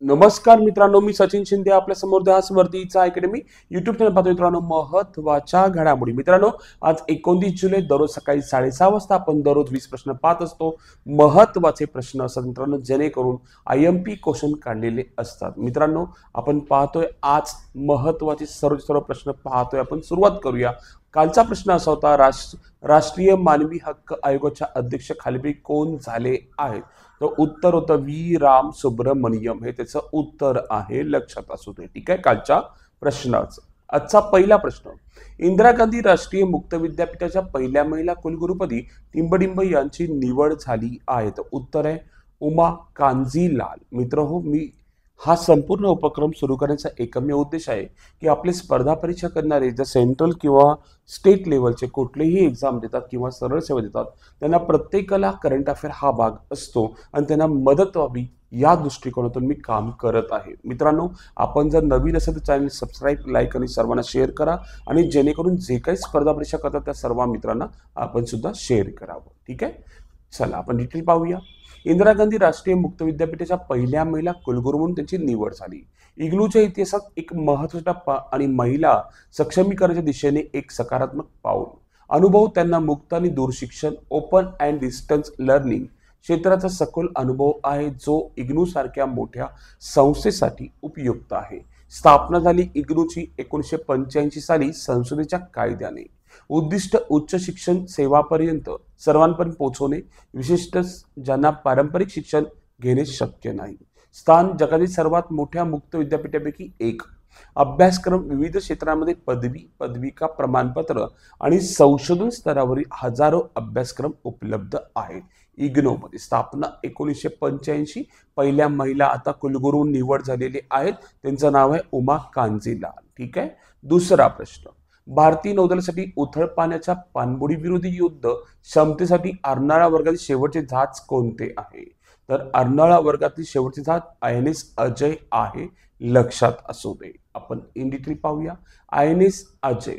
नमस्कार मित्रांनो, मी सचिन शिंदे आपल्या समोर ध्यास वर्धीचा अकॅडमी युट्यूब चॅनल पाहतो. मित्रांनो, महत्त्वाच्या घडामोडी. मित्रांनो, आज 29 जुलै, दररोज सकाळी 6:30 वाजता आपण दररोज 20 प्रश्न पाहत असतो. महत्त्वाचे प्रश्न असतात मित्रांनो, जेणेकरून IMP क्वेश्चन काढलेले असतात. मित्रांनो, आपण पाहतोय आज महत्त्वाचे सर्व प्रश्न पाहतोय. आपण सुरुवात करूया. कालचा प्रश्न असा होता, राष्ट्रीय मानवी हक्क आयोगाच्या अध्यक्ष खालीलपैकी कोण झाले आहेत? तर उत्तर होतं व्ही राम सुब्रमण्यम. हे त्याचं उत्तर आहे, लक्षात असू दे. ठीक आहे, कालच्या प्रश्नाचं. आजचा पहिला प्रश्न, इंदिरा गांधी राष्ट्रीय मुक्त विद्यापीठाच्या पहिल्या महिला कुलगुरुपदी टिंबडिंब यांची निवड झाली आहे. तर उत्तर आहे उमा कांजीलाल. मित्रहो, मी हा संपूर्ण उपक्रम सुरू करण्याचा एकमेव उद्देश आहे की आपले स्पर्धा परीक्षा करणारे जे सेंट्रल किंवा स्टेट लेवलचे कुठलेही एक्झाम देतात किंवा सरळ सेवा देतात, त्यांना प्रत्येकाला करंट अफेअर हा भाग असतो आणि त्यांना मदत व्हावी या दृष्टिकोनातून मी काम करत आहे. मित्रांनो, आपण जर नवीन असेल तर चॅनल सबस्क्राईब, लाईक आणि सर्वांना शेअर करा, आणि जेणेकरून जे काही स्पर्धा परीक्षा करतात त्या सर्व मित्रांना आपण सुद्धा शेअर करावं. ठीक आहे, चला आपण डिटेल पाहूया. इंदिरा गांधी राष्ट्रीय मुक्त विद्यापीठाच्या पहिल्या महिला कुलगुरू म्हणून त्यांची निवड झाली. इग्नूच्या इतिहासात एक महत्त्वाचा टप्पा आणि महिला सक्षमीकरणाच्या दिशेने एक सकारात्मक पाऊल. अनुभव त्यांना मुक्त आणि दूर शिक्षण, ओपन अँड डिस्टन्स लर्निंग क्षेत्राचा सखोल अनुभव आहे, जो इग्नू सारख्या मोठ्या संस्थेसाठी उपयुक्त आहे. स्थापना झाली इग्नूची 1985 साली संसदेच्या कायद्याने. उद्दिष्ट उच्च शिक्षण सेवापर्यंत सर्वांपर्यंत पोहोचवणे, विशेषतः ज्यांना पारंपरिक शिक्षण घेणे शक्य नाही. स्थान जगातील सर्वात मोठ्या मुक्त विद्यापीठापैकी एक. अभ्यासक्रम विविध क्षेत्रांमध्ये पदवी, पदविका, प्रमाणपत्र आणि संशोधन स्तरावरील हजारो अभ्यासक्रम उपलब्ध आहेत. इग्नोमध्ये स्थापना 1985. पहिल्या महिला आता कुलगुरू निवड झालेले आहेत, त्यांचं नाव आहे उमा कांजीलाल. ठीक आहे, दुसरा प्रश्न, भारतीय नौदलासाठी उथळ पाण्याच्या पाणबुडी विरोधी युद्ध क्षमतेसाठी अर्नाळा वर्गातील शेवटचे जहाज कोणते आहे? तर अर्नाळा वर्गातील शेवटचे जहाज INS अजय आहे, लक्षात असू दे. आपण इन डिटेल पाहूया. INS अजय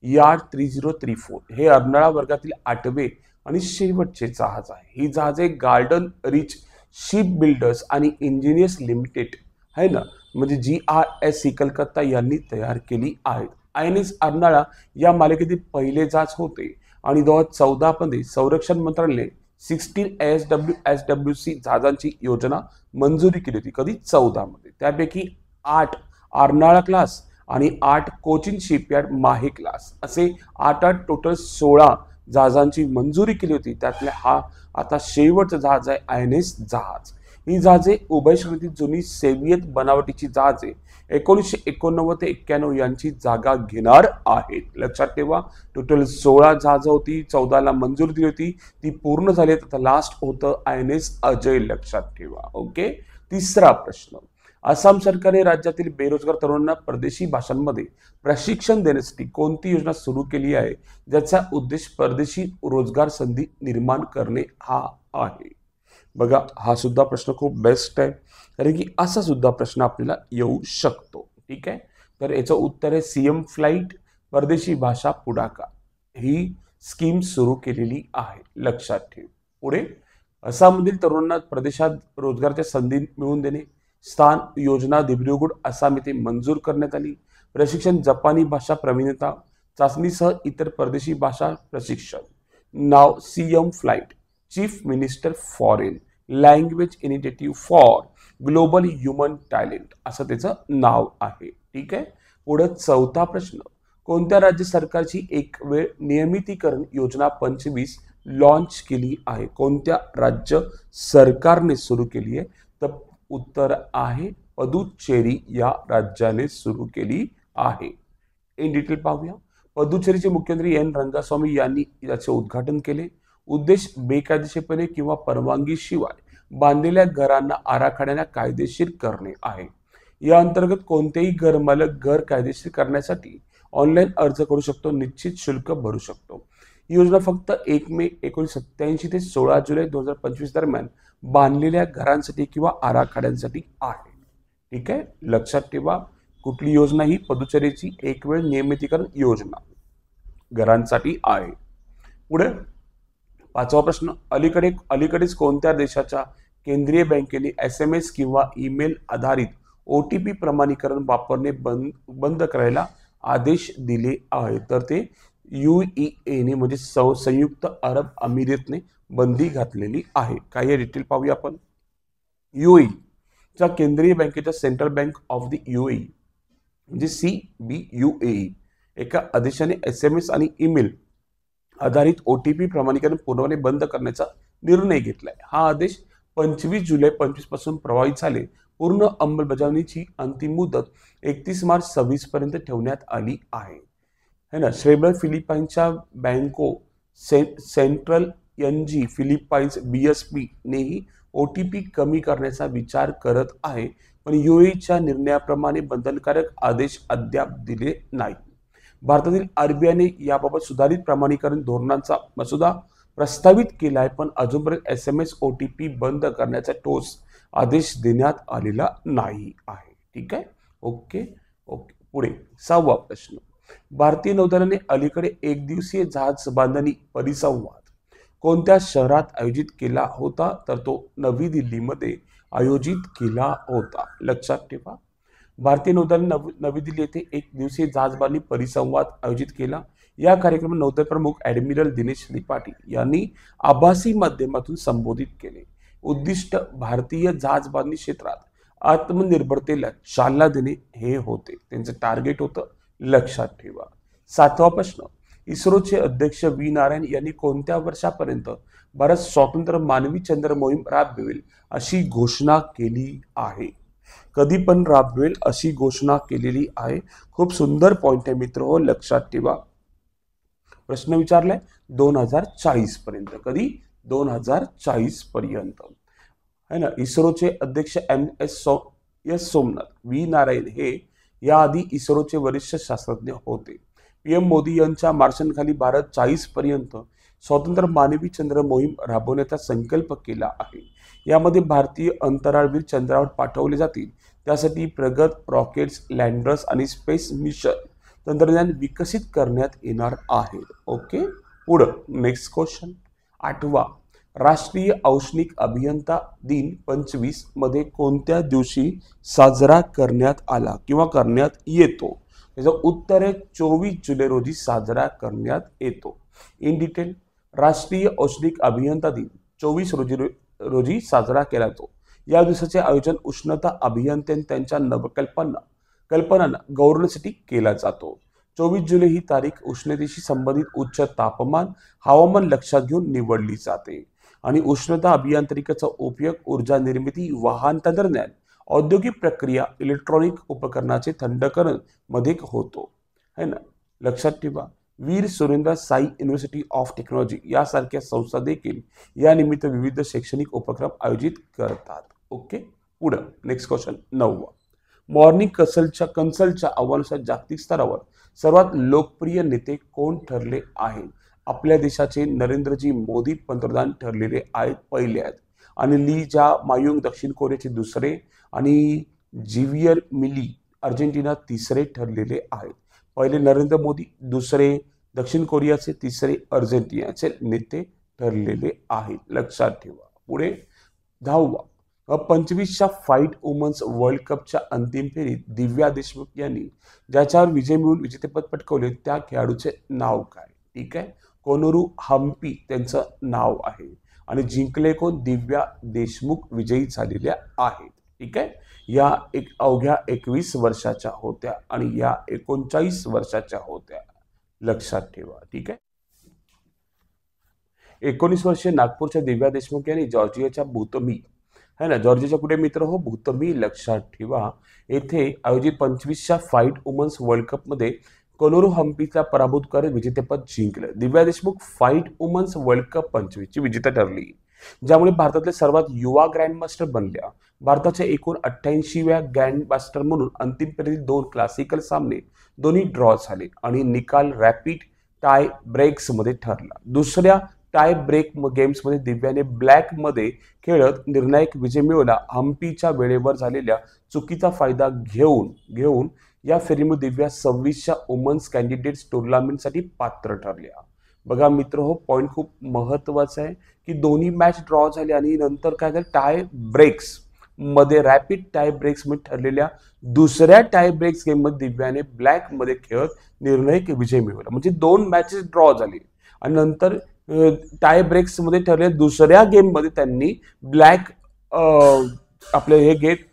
यार्ड 3034 हे अर्नाळा वर्गातील 8वे आणि शेवटचे जहाज आहे. ही जहाजे गार्डन रिच शिप बिल्डर्स आणि इंजिनियर्स लिमिटेड आहे ना, म्हणजे GRSC कलकत्ता यांनी तयार केली आहेत. INS अर्नाळा या मालिकेतील पहिले जहाज होते आणि 2014 मध्ये संरक्षण मंत्रालयाने 16 ASWC जहाजांची योजना मंजुरी केली होती. कधी? 14 मध्ये. त्यापैकी 8 अर्नाळा क्लास आणि 8 कोचिन शिपयार्ड माहे क्लास असे 8 टोटल 16 जहाजांची मंजुरी केली होती. त्यातले हा आता शेवटचं जहाज आहे INS जहाज. ही जहाजे उभय श्रेणीतील जुनी सोव्हिएत बनावटीची जहाजे 1989 ते 91 यांची जागा घेणार आहेत. लक्षात ठेवा, टोटल 16 जहाजं होती, 14ला मंजुरी दिली होती, ती पूर्ण झाली. आता लास्ट होतं INS अजय, लक्षात ठेवा. ओके, तिसरा प्रश्न, आसाम सरकारने राज्यातील बेरोजगार तरुणांना परदेशी भाषांमध्ये प्रशिक्षण देण्यासाठी कोणती योजना सुरू केली आहे, ज्याचा उद्देश परदेशी रोजगार संधी निर्माण करणे हा आहे? बघा, हा सुद्धा प्रश्न खूप बेस्ट आहे, कारण की असा सुद्धा प्रश्न आपल्याला येऊ शकतो. ठीक आहे, तर याचं उत्तर आहे CM फ्लाइट परदेशी भाषा पुढाकार. ही स्कीम सुरू केलेली आहे, लक्षात ठेव. पुढे, आसाममधील तरुणांना प्रदेशात रोजगाराच्या संधी मिळवून देणे. स्थान योजना दिब्रुगड आसाम येथे मंजूर करण्यात आली. प्रशिक्षण जपानी भाषा प्रवीणता चाचणीसह इतर परदेशी भाषा प्रशिक्षण. नाव CM flight chief minister foreign language initiative for global human talent असं त्याचं नाव आहे. ठीक आहे, पुढे चौथा प्रश्न, कोणत्या राज्य सरकारची एक वेळ नियमितीकरण योजना 25 लॉन्च केली आहे? कोणत्या राज्य सरकारने सुरू केली आहे? तर उत्तर आहे पदुचेरी या राज्याने सुरू केली आहे. इन डिटेल पाहूया. पदुचेरीचे मुख्यमंत्री N रंगास्वामी यांनी याचे उद्घाटन केले. उद्देश बेकायदेशीरपणे किंवा परवानगीशिवाय बांधलेल्या घरांना आराखड्याने कायदेशीर करणे आहे. या अंतर्गत कोणतेही घरमालक घर कायदेशीर करण्यासाठी ऑनलाईन अर्ज करू शकतो, निश्चित शुल्क भरू शकतो. ही योजना फक्त 1 मे 1987 ते 16 जुलै 2025 दरम्यान बांधलेल्या घरांसाठी किंवा आराखड्यांसाठी आहे. ठीक आहे, लक्षात ठेवा, कुठली योजना? ही पदुचेरीची एक वेळ नियमितीकरण योजना घरांसाठी आहे. पुढे पाचवा प्रश्न, अलीकडेच कोणत्या देशाच्या केंद्रीय बँकेने SMS किंवा ईमेल आधारित OTP प्रमाणीकरण वापरणे बंद करायला आदेश दिले आहे? तर ते UAE ने म्हणजे संयुक्त अरब अमिरातने बंदी घातलेली आहे. काही डिटेल पाहूया आपण. UAE च्या केंद्रीय बँकेच्या central bank of the UAE म्हणजे CBUAE एका आदेशाने SMS आणि ईमेल आधारित OTP प्रमाणीकरण पूर्णपणे बंद करण्याचा निर्णय घेतलाय. हा आदेश 25 जुलै 25 पासून प्रभावित झाले. पूर्ण अंमलबजावणीची अंतिम मुदत 31 मार्च 26 पर्यंत ठेवण्यात आली आहे. है ना. श्रेबर फिलिपाईन्सच्या बँको सेंट्रल NG फिलिपाईन्स BSP नेही OTP कमी करण्याचा विचार करत आहे, पण UAEच्या निर्णयाप्रमाणे बंधनकारक आदेश अद्याप दिले नाही. भारतातील RBIने याबाबत सुधारित प्रमाणीकरण धोरणाचा मसुदा प्रस्तावित केलाय, पण अजूनपर्यंत SMS OTP बंद करण्याचा ठोस आदेश देण्यात आलेला नाही आहे. ठीक आहे. ओके. पुढे 6वा प्रश्न. भारतीय नौदलाने अलीकडे एक दिवसीय जहाज बांधणी परिसंवाद कोणत्या शहरात आयोजित केला होता? तर तो नवी दिल्लीमध्ये आयोजित केला होता. लक्षात ठेवा. भारतीय नौदलाने नवी दिल्ली येथे एक दिवसीय जहाजबांधणी परिसंवाद आयोजित केला. या कार्यक्रमात नौदल प्रमुख ॲडमिरल दिनेश त्रिपाठी यांनी आभासी माध्यमातून संबोधित केले. उद्दिष्ट भारतीय जहाजबांधणी क्षेत्रात आत्मनिर्भरतेला चालना देणे हे होते. त्यांचं टार्गेट होतं. लक्षात ठेवा. 7वा प्रश्न. इस्रोचे अध्यक्ष V. नारायण यांनी कोणत्या वर्षापर्यंत भारत स्वतंत्र मानवी चंद्र मोहीम राबवेल अशी घोषणा केली आहे? कधी पण राबवेल अशी घोषणा केलेली आहे. खूप सुंदर पॉइंट आहे मित्र हो. लक्षात ठेवा. प्रश्न विचारलाय 2040 पर्यंत. कधी? 2040 पर्यंत. है ना. इस्रोचे अध्यक्ष MS सोमनाथ V. नारायण हे याआधी इस्रोचे वरिष्ठ शास्त्रज्ञ होते. PM मोदी यांच्या मार्गदर्शनाखाली भारत 40 पर्यंत स्वतंत्र मानवी चंद्र मोहीम राबवण्याचा संकल्प केला आहे. यामध्ये भारतीय अंतराळवीर चंद्रावर पाठवले जातील. त्यासाठी प्रगत रॉकेट्स, लँडर्स आणि स्पेस मिशन तंत्रज्ञान विकसित करण्यात येणार आहे. ओके. पुढं नेक्स्ट क्वेश्चन. 8वा. राष्ट्रीय औष्णिक अभियंता दिन 25 मध्ये कोणत्या दिवशी साजरा करण्यात आला किंवा करण्यात येतो? त्याचं उत्तर आहे 24 जुलै रोजी साजरा करण्यात येतो. In detail. राष्ट्रीय औष्णिक अभियंता दिन 24 रोजी साजरा केला जातो. या दिवसाचे आयोजन उष्णता अभियंत्यांनी त्यांच्या कल्पनांना गौरवण्यासाठी केला जातो. 24 जुलै ही तारीख उष्णतेशी संबंधित उच्च तापमान हवामान लक्षात घेऊन निवडली जाते आणि उष्णता अभियांत्रिकीचा उपयोग ऊर्जा निर्मिती, वाहन तंत्रज्ञान, औद्योगिक प्रक्रिया, इलेक्ट्रॉनिक उपकरणाचे थंडकरण मध्ये होतो. है ना. लक्षात ठेवा. Veer Surendra Sai University of Technology यासारख्या संस्था देखील या निमित्त विविध शैक्षणिक उपक्रम आयोजित करतात. ओके. पुढं नेक्स्ट क्वेश्चन. 9वा. मॉर्निंग कन्सल्टच्या अहवालानुसार जागतिक स्तरावर सर्वात लोकप्रिय नेते कोण ठरले आहेत? आपल्या देशाचे नरेंद्रजी मोदी पंतप्रधान ठरलेले आहेत, पहिले आहेत. आणि ली जा मायुंग दक्षिण कोरियाचे दुसरे आणि झेवियर मिली अर्जेंटिना तिसरे ठरलेले आहेत. पहिले नरेंद्र मोदी, दुसरे दक्षिण कोरियाचे, तिसरे अर्जेंटिनाचे नेते ठरलेले आहेत. लक्षात ठेवा. पुढे 10वा. 25च्या फाईट वुमन्स वर्ल्ड कपच्या अंतिम फेरीत दिव्या देशमुख यांनी ज्याच्यावर विजय मिळवून विजेतेपद पटकावले त्या खेळाडूचे नाव काय? ठीक आहे. कोनोरू हम्पी त्यांचं नाव आहे. आणि जिंकले कोण? दिव्या देशमुख विजयी झालेल्या आहेत. ठीक आहे. या अवघ्या 21 वर्षाच्या होत्या आणि या 39 वर्षाच्या होत्या. लक्षात ठेवा. ठीक आहे. 19 वर्षीय नागपूरच्या दिव्या देशमुख यांनी जॉर्जियाच्या भूतमी है ना, जॉर्जियाच्या कुठे मित्र हो? भूतमी. लक्षात ठेवा. येथे आयोजित 25च्या फाईट वुमन्स वर्ल्ड कप मध्ये कोनोरू हम्पीचा पराभूत करत विजेतेपद जिंकलं. Divya Deshmukh FIDE women's world cup 25 ची विजेता ठरली, ज्यामुळे भारतातले सर्वात युवा ग्रँडमास्टर बनल्या. भारताच्या एकूण 88व्या ग्रँडमास्टर म्हणून अंतिम फेरीतील 2 क्लासिकल सामने दोन्ही ड्रॉ झाले आणि निकाल रॅपिड टाय ब्रेक्स मध्ये ठरला. दुसऱ्या टाय ब्रेक गेम्समध्ये दिव्याने ब्लॅक मध्ये खेळत निर्णायक विजय मिळवला. हम्पीच्या वेळेवर झालेल्या चुकीचा फायदा घेऊन या फेरीमध्ये दिव्या 26च्या वुमन्स कॅन्डिडेट्स टुर्नामेंटसाठी पात्र ठरल्या. बघा मित्र हो, पॉईंट खूप महत्वाचा आहे की दोन्ही मॅच ड्रॉ झाले आणि नंतर काय झालं, टाय ब्रेक्स मध्ये, रॅपिड टाय ब्रेक्स मध्ये ठरलेल्या दुसऱ्या टाय ब्रेक्स गेम मध्ये दिव्याने ब्लॅक मध्ये खेळत निर्णायक विजय मिळवला. म्हणजे 2 मॅचेस ड्रॉ झाले आणि नंतर टाय ब्रेक्स मध्ये ठरलेल्या दुसऱ्या गेम मध्ये त्यांनी ब्लॅक आपले हे गेट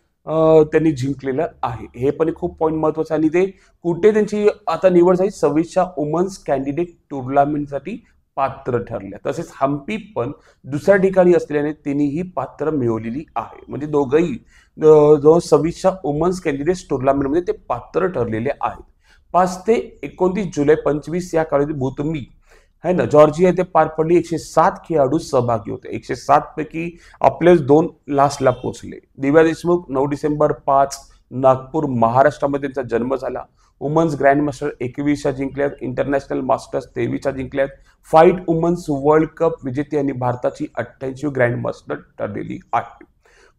त्यांनी जिंकलेलं आहे. हे पण खूप पॉईंट महत्वाचं. आणि ते कुठे त्यांची आता निवड झाली, 26च्या वुमन्स कॅन्डिडेट टुर्नामेंटसाठी पात्र ठरल्या. तसेच हम्पी पण दुसऱ्या ठिकाणी असल्याने तिन्ही पात्र मिळवलेली आहे. म्हणजे दोघंही जो 26च्या वुमन्स कॅन्डिडेट टुर्नामेंटमध्ये ते पात्र ठरलेले आहेत. 5 ते 29 जुलै 25 या कालावधीत भूतमी है ना जॉर्जिया येथे पार पडली. 107 खेळाडू सहभागी होते. 107 पैकी आपलेच 2 लास्टला पोहोचले. दिव्या देशमुख 9 डिसेंबर 5 नागपूर महाराष्ट्रामध्ये त्यांचा जन्म झाला. वुमन्स ग्रँडमास्टर 21 जिंकल्यात. इंटरनॅशनल मास्टर्स 23 जिंकल्यात. फाईट वुमन्स वर्ल्ड कप विजेती आणि भारताची 88वी ग्रँडमास्टर ठरलेली आहे.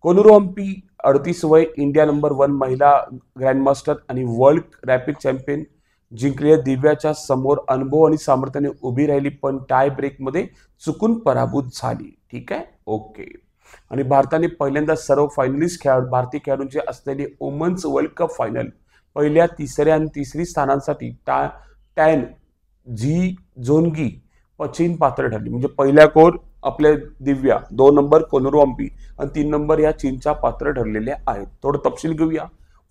कोनुरू हम्पी 38 वय, इंडिया नंबर 1 महिला ग्रँडमास्टर आणि वर्ल्ड रॅपिड चॅम्पियन जिंकलेल्या दिव्याच्या समोर अनुभव आणि सामर्थ्याने उभी राहिली, पण टाय ब्रेक मध्ये चुकून पराभूत झाली. ठीक आहे, ओके. आणि भारताने पहिल्यांदा सर्व फायनलिस्ट भारतीय खेळाडूंचे असलेले वुमन्स वर्ल्ड कप फायनल पहिल्या, तिसऱ्या आणि तिसरी स्थानांसाठी टॅन झी झोनगी चीन पात्र ठरली. म्हणजे पहिल्या कोर आपल्या दिव्या, 2 नंबर कोनुरू हम्पी आणि 3 नंबर या चीनच्या पात्र ठरलेल्या आहेत. थोडं तपशील घेऊया.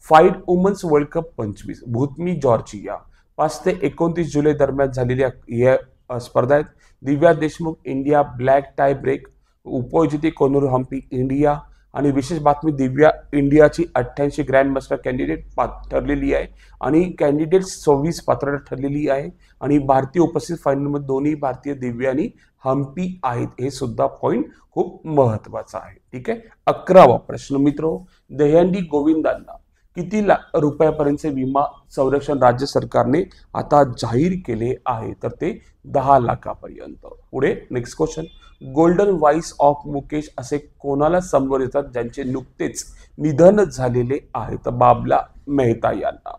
FIDE women's world cup 25 Batumi Georgia 5 ते 29 जुलै दरम्यान झालेल्या या स्पर्धा आहेत. Divya Deshmukh India black tie break, उपविजेते कोनुरू हम्पी इंडिया. आणि विशेष बातमी, दिव्या इंडियाची 88 ग्रँडमास्टर कॅन्डिडेट ठरलेली आहे आणि कॅन्डिडेट 26 पात्र ठरलेली आहे. आणि भारतीय उपस्थित फायनलमध्ये दोन्ही भारतीय दिव्या आणि हम्पी आहेत. हे सुद्धा पॉईंट खूप महत्वाचा आहे. ठीक आहे. 11वा प्रश्न मित्र, दहीहंडी गोविंदांना किती रुपयापर्यंतचे विमा संरक्षण राज्य सरकारने आता जाहीर केले आहे? तर ते 10 लाखापर्यंत. पुढे next question, golden voice of Mukesh असे कोणाला संबोधतात ज्यांचे नुकतेच निधन झालेले आहे? तर बाबला मेहता यांना.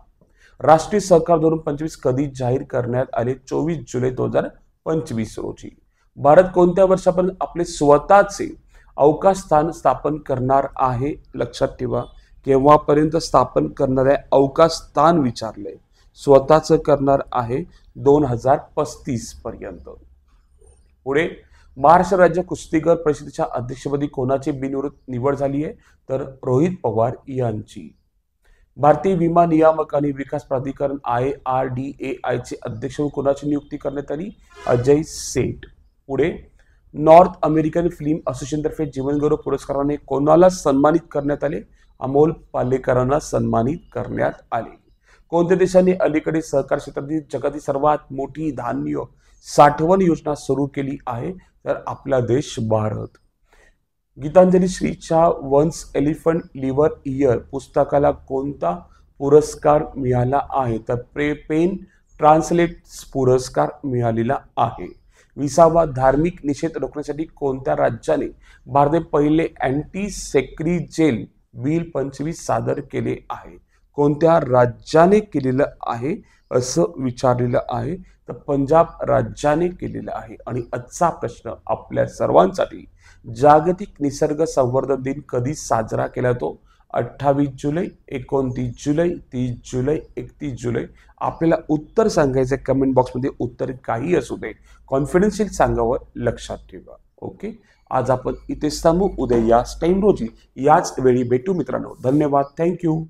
राष्ट्रीय सहकार धोरण 25 कधी जाहीर करण्यात आले? 24 जुलै 2025 रोजी. भारत कोणत्या वर्षापर्यंत आपले स्वतःचे अवकाश स्थान स्थापन करणार आहे? लक्षात ठेवा, केव्हापर्यंत स्थापन करणार आहे अवकाश स्थान विचारलंय. स्वतःच करणार आहे 2035 पर्यंत. पुढे, महाराष्ट्र राज्य कुस्तीगीर परिषदेच्या अध्यक्षपदी कोणाची बिनविरोध निवड झाली आहे? तर रोहित पवार यांची. भारतीय विमा नियामक आणि विकास प्राधिकरण IRDAI चे अध्यक्ष कोणाची नियुक्ती करण्यात आली? अजय सेठ. पुढे, नॉर्थ अमेरिकन फिल्म असोसिएशन तर्फे जीवनगौरव पुरस्काराने कोणाला सन्मानित करण्यात आले? अमोल पालेकरांना सन्मानित करण्यात आले. कोणत्या देशाने अलीकडे सहकार क्षेत्रातील जगातील सर्वात मोठी धान्य साठवण योजना सुरू केली आहे? तर आपला देश भारत. गीतांजली श्रीच्या वन्स एलिफंट लिव्हर इयर पुस्तकाला कोणता पुरस्कार मिळाला आहे? तर पेन ट्रान्सलेट्स पुरस्कार मिळालेला आहे. 20वा धार्मिक निषेध रोखण्यासाठी कोणत्या राज्याने भारताचे पहिले अँटी सेक्रिजेल बिल 25 सादर केले आहे? कोणत्या राज्याने केलेलं आहे असं विचारलेलं आहे? तर पंजाब राज्याने केलेलं आहे. आणि आजचा प्रश्न आपल्या सर्वांसाठी, जागतिक निसर्ग संवर्धन दिन कधी साजरा केला जातो? 28 जुलै, 29 जुलै, 30 जुलै, 31 जुलै. आपल्याला उत्तर सांगायचं कमेंट बॉक्समध्ये. उत्तर काही असू दे, कॉन्फिडन्शियल सांगावं, लक्षात ठेवा. ओके, आज आपण इथेच थांबू. उद्या याच टाइम रोजी याच वेळी भेटू मित्रांनो. धन्यवाद. थँक्यू.